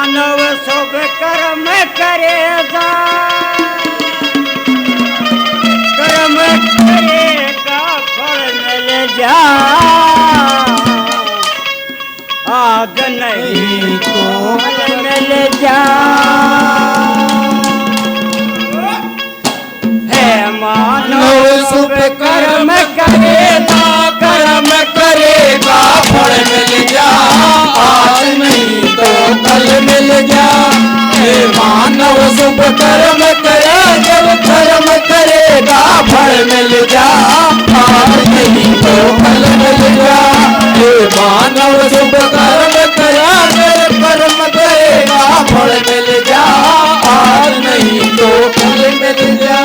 मानव शुभ कर्म करेगा, कर्म करेगा फल मिल जा, आज नहीं तो फल मिल जा। है मानव शुभ कर्म करेगा, कर्म करेगा फल मिल जा, आज नहीं तो कल मिल जा। हे मानव शुभ कर्म करे, जब कर्म करेगा फल मिल जा, आज नहीं तो कल मिल जा। हे मानव शुभ कर्म करे, जब कर्म करेगा फल मिल जा, आज नहीं तो कल मिल जा।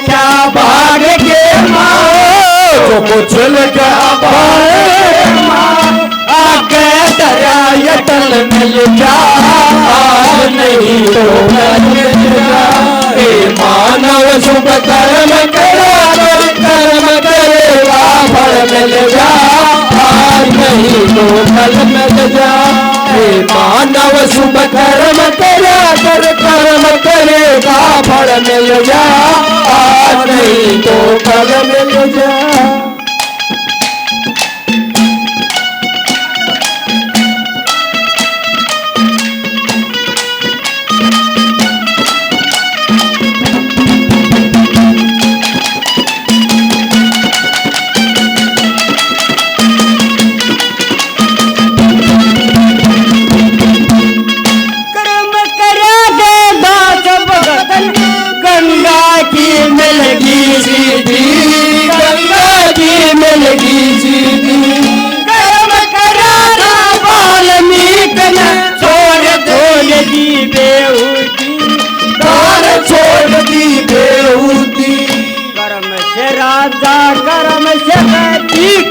क्या भाग के माँ जो कुछ लिखा भाग माँ, आगे दरिया यटल मिल जा, आज नहीं तो कल मिल जा। हे मानव शुभ कर्म करा, कर्म करेगा फल मिल जा, आज नहीं तो कल मिल जा। हे मानव शुभ कर्म करा, कर्म करेगा फल मिल जा, आज नहीं तो कल मिल जा।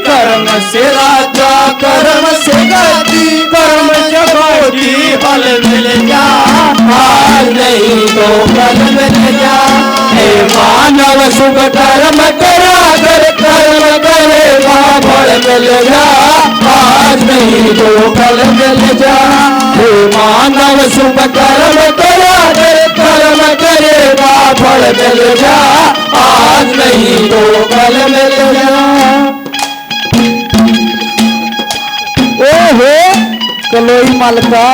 कर्म से राजा कर्म से गति, कर्म से गति फल मिल जा, आज नहीं तो कल मिल जा। हे मानव शुभ कर्म करा, कर्म करेगा फल मिल जा, आज नहीं तो कल मिल जा। हे मानव शुभ कर्म करा, कर्म करेगा फल मिल जा, आज नहीं तो कल मिल जा। ओहो कलोई मालका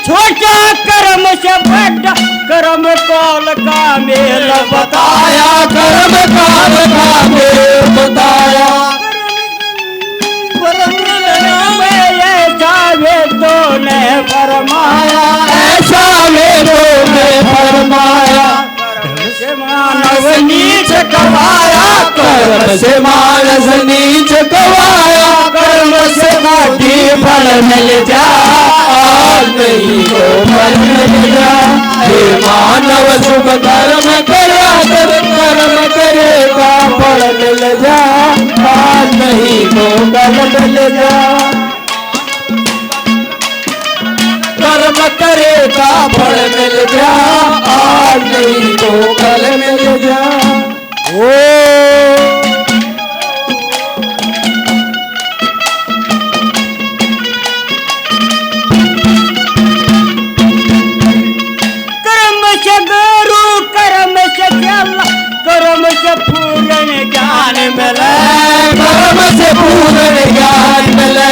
छोटा कर्म से बड़ा, कर्म काल का मेल बताया, कर्म काल का मेल बताया। ऐसा वेदों ने फरमाया, ऐसा वेदों ने फरमाया। कर्म से मानव नीच कवाया, कर्म से मानस नीच कवाया, कर्म से काटी फल मिल जा, आज नहीं तो फल मिल जा। हे मानव शुभ कर्म करा, कर्म करेगा फल मिल जा, आज नहीं तो कल मिल जा। कर्म करेगा फल मिल जा, आज नहीं तो कल मिल जा। ओ मिले कर्म से पूर्ण ज्ञान मिले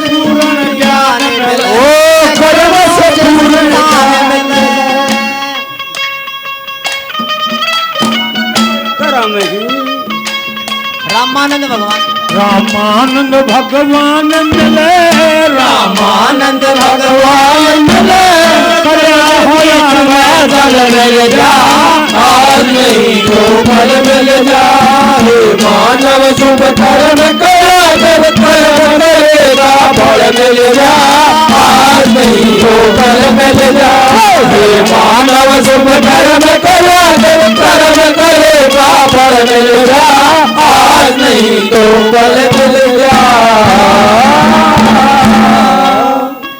पूर्ण ज्ञान मिले ओ कर्म से पूर्ण ज्ञान मिले कर्म ही रामानंद भगवान रामानंद भगवान मिले रामानंद भगवान मिले फल मिल जा आज नहीं तो फल मिल जा हे मानव शुभ कर्म करा जब कर्म मिलेगा फल मिल जा आज नहीं तो फल मिल जा हे मानव शुभ कर्म करा जब कर्म करेगा फल मिल जा आज नहीं तो फल मिल जा